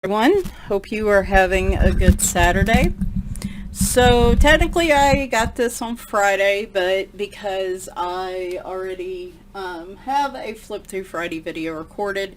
Everyone, hope you are having a good Saturday. So technically I got this on Friday, but because I already have a Flip Through Friday video recorded,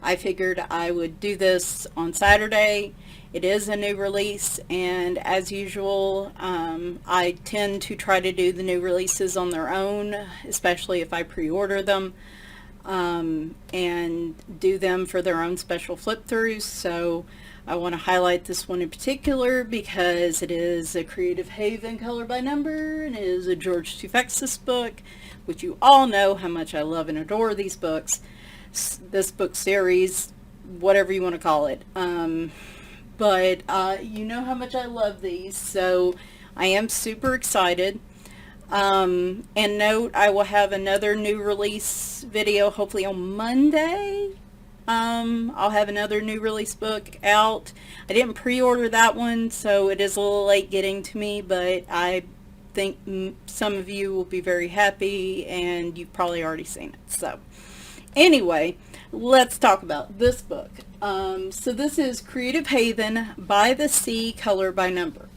I figured I would do this on Saturday. It is a new release, and as usual, I tend to try to do the new releases on their own, especially if I pre-order them. And do them for their own special flip throughs. So I want to highlight this one in particular because it is a Creative Haven color by number, and it is a George Toufexis book, which you all know how much I love and adore these books, this book series, whatever you want to call it. But you know how much I love these, so I am super excited. And note, I will have another new release video hopefully on Monday. I'll have another new release book out. I didn't pre-order that one, so it is a little late getting to me, but I think some of you will be very happy, and you've probably already seen it. So anyway, let's talk about this book. So this is Creative Haven by the Sea, color by number.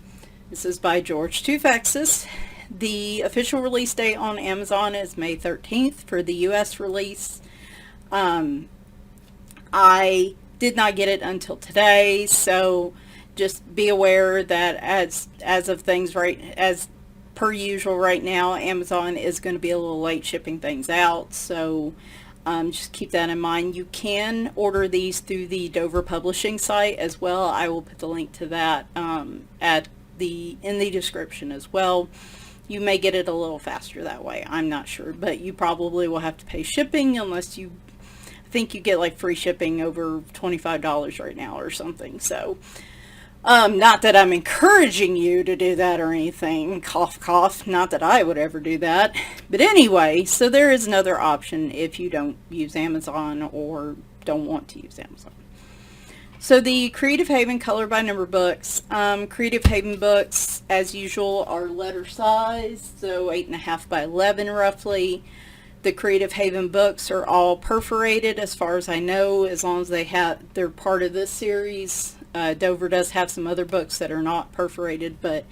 This is by George Toufexis. The official release date on Amazon is May 13th for the US release. I did not get it until today, so just be aware that as of things as per usual right now, Amazon is going to be a little late shipping things out, so just keep that in mind. You can order these through the Dover publishing site as well. I will put the link to that in the description as well. You may get it a little faster that way. I'm not sure, but you probably will have to pay shipping unless I think you get like free shipping over $25 right now or something. So, not that I'm encouraging you to do that or anything. Cough, cough. Not that I would ever do that. But anyway, so there is another option if you don't use Amazon or don't want to use Amazon. So the Creative Haven color by number books, Creative Haven books, as usual, are letter size, so 8.5 by 11 roughly. The Creative Haven books are all perforated as far as I know, as long as they're part of this series. Dover does have some other books that are not perforated, but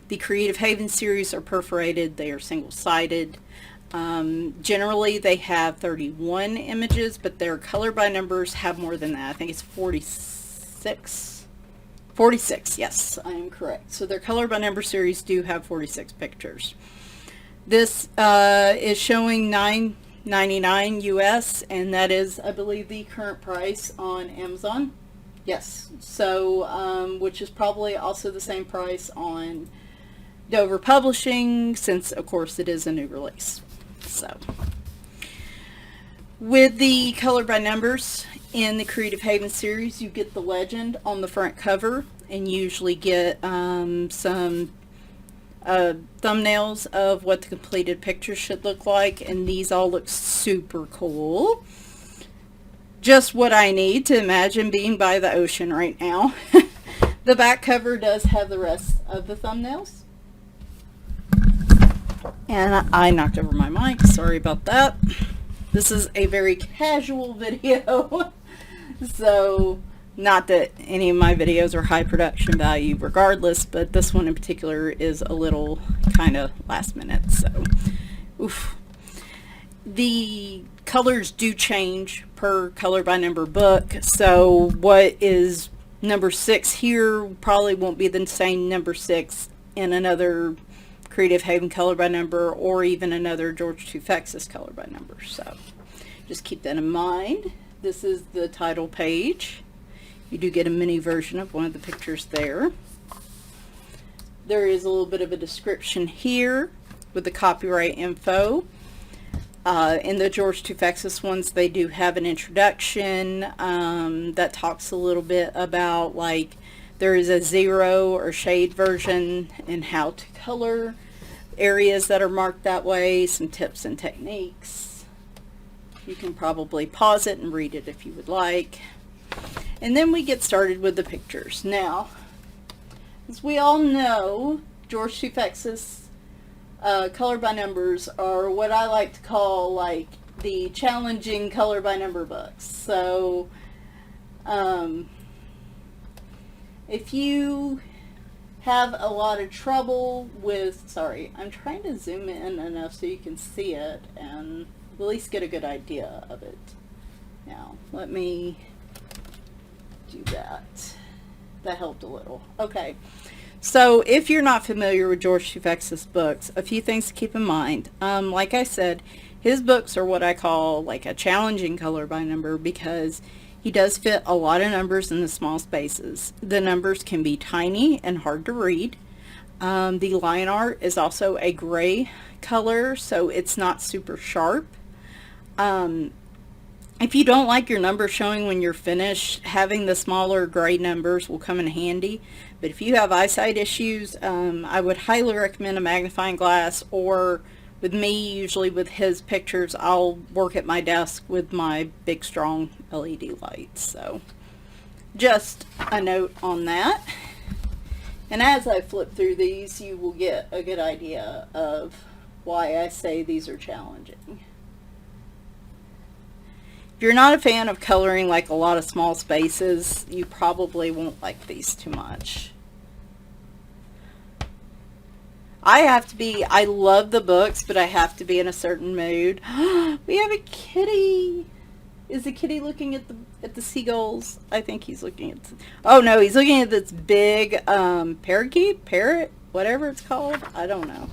the Creative Haven series are perforated. They are single-sided. Generally they have 31 images, but their color by numbers have more than that. I think it's 46, yes, I am correct. So their color by number series do have 46 pictures. This is showing $9.99 US, and that is, I believe, the current price on Amazon. Yes, so which is probably also the same price on Dover Publishing, since of course it is a new release. So with the color by numbers in the Creative Haven series, you get the legend on the front cover, and you usually get some thumbnails of what the completed picture should look like, and these all look super cool. Just what I need to imagine being by the ocean right now. The back cover does have the rest of the thumbnails. And I knocked over my mic, sorry about that. This is a very casual video, so not that any of my videos are high production value regardless, but this one in particular is a little kind of last minute, so oof. The colors do change per color by number book, so what is number 6 here probably won't be the same number 6 in another Creative Haven color by number, or even another George Toufexis color by number. So just keep that in mind. This is the title page. You do get a mini version of one of the pictures there. There is a little bit of a description here with the copyright info. In the George Toufexis ones, they do have an introduction that talks a little bit about, like, there is a zero or shade version and how to color areas that are marked that way, some tips and techniques. You can probably pause it and read it if you would like. And then we get started with the pictures. Now, as we all know, George Toufexis color by numbers are what I like to call like the challenging color by number books. So If you have a lot of trouble with, sorry, I'm trying to zoom in enough so you can see it and at least get a good idea of it. Now, let me do that. That helped a little. Okay. So if you're not familiar with George Toufexis' books, a few things to keep in mind. Like I said, his books are what I call like a challenging color by number because he does fit a lot of numbers in the small spaces. The numbers can be tiny and hard to read. The line art is also a gray color, so it's not super sharp. If you don't like your numbers showing when you're finished, having the smaller gray numbers will come in handy. But if you have eyesight issues, I would highly recommend a magnifying glass, or with me, usually with his pictures, I'll work at my desk with my big strong LED lights. So just a note on that. And as I flip through these, you will get a good idea of why I say these are challenging. If you're not a fan of coloring like a lot of small spaces, you probably won't like these too much. I love the books, but I have to be in a certain mood. We have a kitty. Is the kitty looking at the seagulls? I think he's looking at, oh no, he's looking at this big parrot, whatever it's called. I don't know.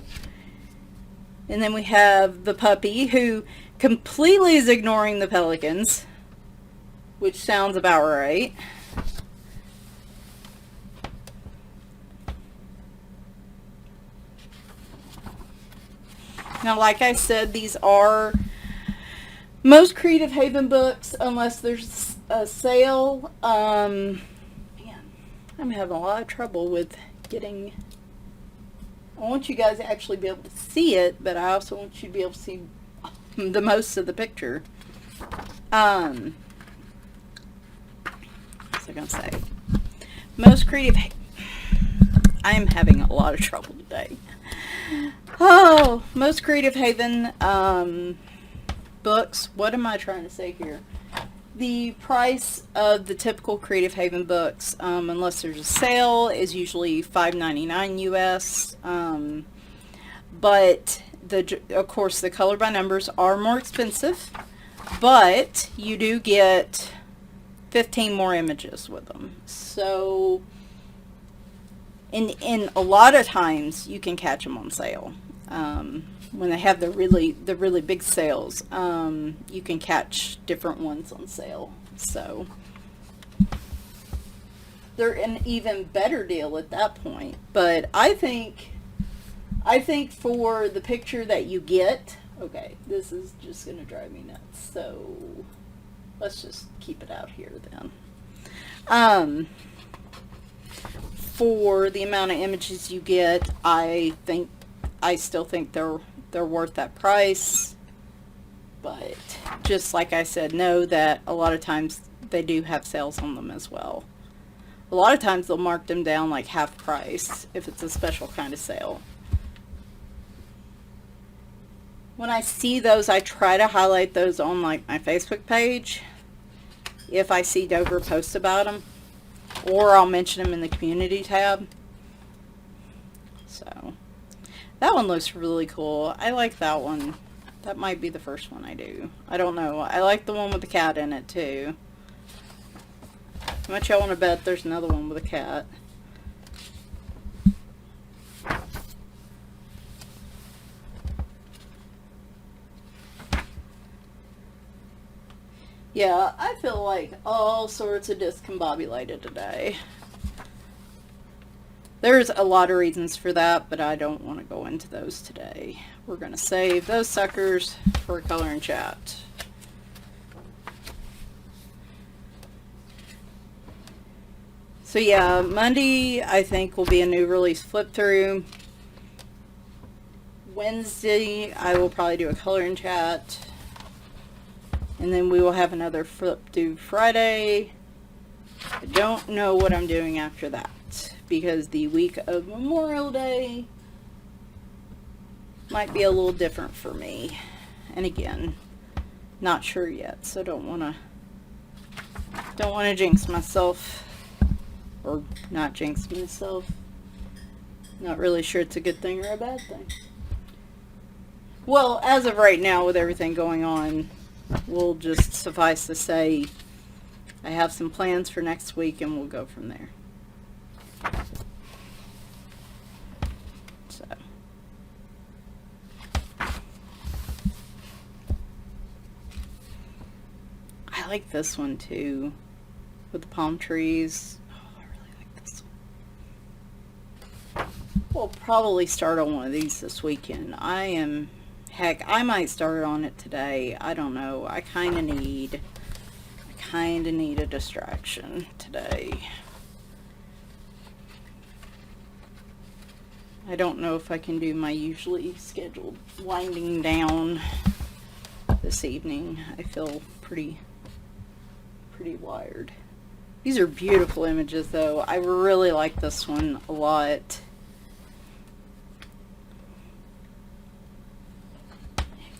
And then we have the puppy who completely is ignoring the pelicans, which sounds about right. Now, like I said, these are most Creative Haven books, unless there's a sale. Man, I'm having a lot of trouble with getting, I want you guys to actually be able to see it, but I also want you to be able to see the most of the picture. What's I gonna say? Most Creative I'm having a lot of trouble today. Oh, most Creative Haven books. What am I trying to say here? The price of the typical Creative Haven books, unless there's a sale, is usually $5.99 US. But of course, the color by numbers are more expensive, but you do get 15 more images with them. So, in a lot of times, you can catch them on sale. When they have the really big sales, you can catch different ones on sale. So they're an even better deal at that point. But I think for the picture that you get, okay, this is just going to drive me nuts. So let's just keep it out here then. For the amount of images you get, I still think they're worth that price. But just like I said, know that a lot of times they do have sales on them as well. A lot of times they'll mark them down like half price if it's a special kind of sale. When I see those, I try to highlight those on like my Facebook page if I see Dover post about them, or I'll mention them in the community tab. So that one looks really cool. I like that one. That might be the first one I do. I don't know. I like the one with the cat in it too. How much y'all want to bet there's another one with a cat? Yeah, I feel like all sorts of discombobulated today. There's a lot of reasons for that, but I don't want to go into those today. We're going to save those suckers for color and chat. So yeah, Monday I think will be a new release flip through. Wednesday I will probably do a color and chat. And then we will have another flip through Friday. I don't know what I'm doing after that, because the week of Memorial Day might be a little different for me. And again, not sure yet, so don't want to jinx myself. or not jinx myself. Not really sure it's a good thing or a bad thing. Well, as of right now, with everything going on, we'll just suffice to say I have some plans for next week, and we'll go from there. So. I like this one too, with the palm trees. Oh, I really like this one. We'll probably start on one of these this weekend. Heck, I might start on it today. I don't know. I kind of need a distraction today. I don't know if I can do my usually scheduled winding down this evening. I feel pretty wired. These are beautiful images though. I really like this one a lot.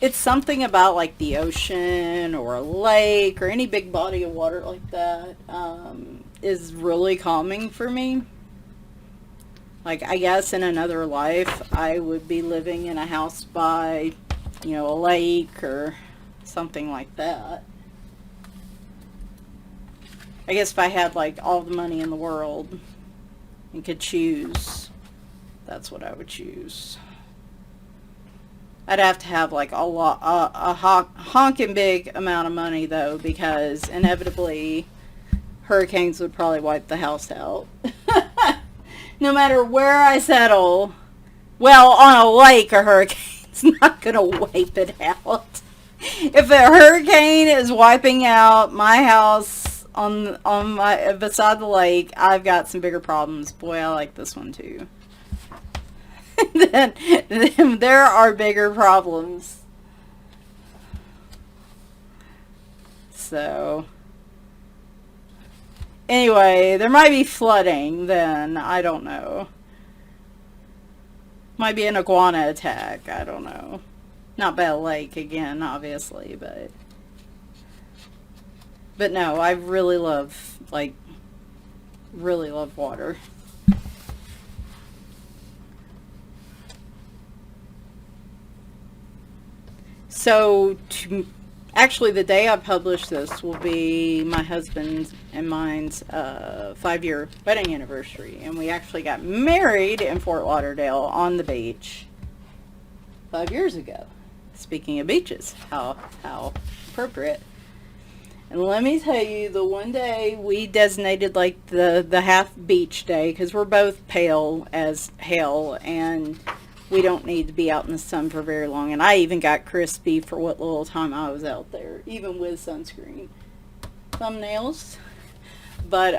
It's something about like the ocean or a lake or any big body of water like that is really calming for me. Like, I guess in another life I would be living in a house by, you know, a lake or something like that. I guess if I had like all the money in the world and could choose, that's what I would choose. I'd have to have like a honking big amount of money though, because inevitably hurricanes would probably wipe the house out. No matter where I settle, well, on a lake, a hurricane's not gonna wipe it out. If a hurricane is wiping out my house on my beside the lake, I've got some bigger problems. Boy, I like this one too. then there are bigger problems. So anyway, there might be flooding then. I don't know. Might be an iguana attack. I don't know. Not by a lake again, obviously, but no, I really love, like, really love water. So, actually, the day I publish this will be my husband's and mine's 5-year wedding anniversary. And we actually got married in Fort Lauderdale on the beach 5 years ago. Speaking of beaches, how appropriate. And let me tell you, the one day we designated like the half beach day, because we're both pale as hell and we don't need to be out in the sun for very long. And I even got crispy for what little time I was out there, even with sunscreen. Thumbnails. But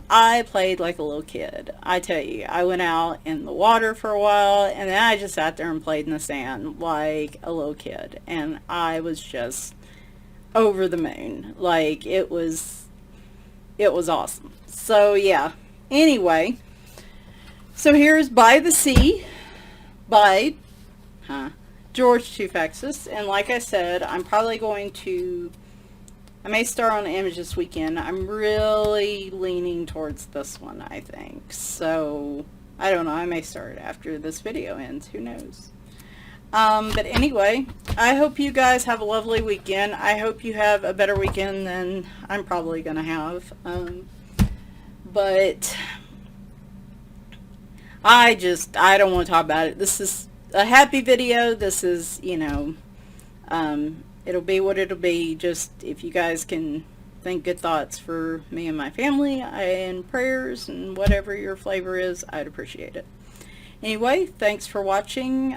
I played like a little kid. I tell you, I went out in the water for a while, and then I just sat there and played in the sand like a little kid. And I was just over the moon. Like, it was awesome. So yeah, anyway, so here's By the Sea by George Toufexis. And like I said, I'm probably going to, I may start on the image this weekend. I'm really leaning towards this one, I think. So I don't know, I may start after this video ends, who knows. But anyway, I hope you guys have a lovely weekend. I hope you have a better weekend than I'm probably going to have. But I don't want to talk about it. This is a happy video. This is, you know, it'll be what it'll be. Just if you guys can think good thoughts for me and my family and prayers and whatever your flavor is, I'd appreciate it. Anyway, thanks for watching.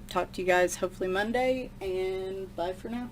Talk to you guys hopefully Monday, and bye for now.